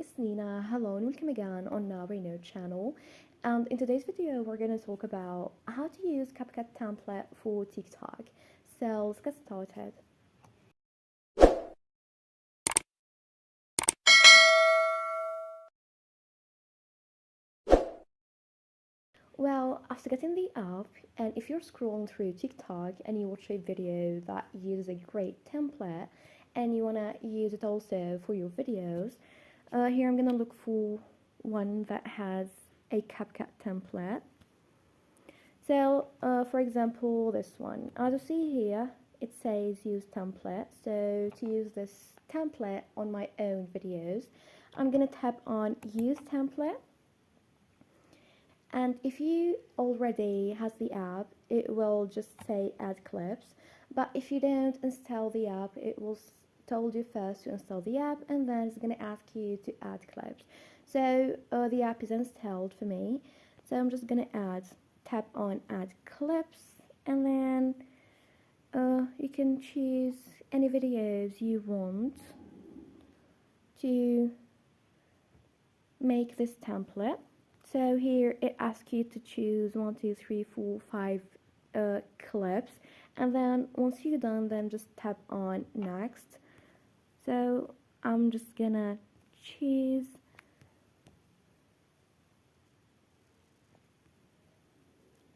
it's Nina. Hello and welcome again on Now We Know channel. And in today's video, we're going to talk about how to use Capcut template for TikTok. So let's get started. Well, after getting the app, and if you're scrolling through TikTok and you watch a video that uses a great template and you want to use it also for your videos, here I'm going to look for one that has a Capcut template. So, for example, this one. As you see here, it says use template. So to use this template on my own videos, I'm going to tap on use template. And if you already has the app, it will just say add clips. But if you don't install the app, it will told you first to install the app, and then it's going to ask you to add clips. So the app is installed for me. So I'm just going to tap on add clips, and then you can choose any videos you want to make this template. So here it asks you to choose 1, 2, 3, 4, 5 clips, and then once you're done, then just tap on next. So I'm just gonna choose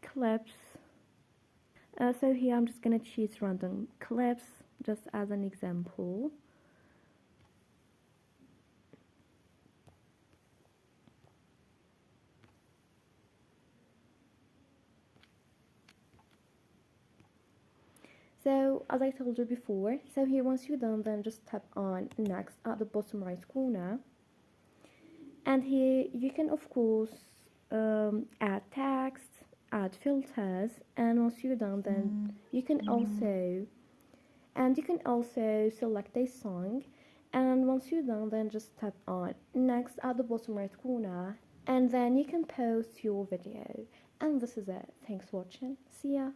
clips. So here I'm just gonna choose random clips just as an example. So as I told you before, so here once you're done, then just tap on next at the bottom right corner, and here you can of course add text, add filters, and once you're done, then you can also select a song, and once you're done, then just tap on next at the bottom right corner, and then you can post your video. And this is it. Thanks for watching. See ya.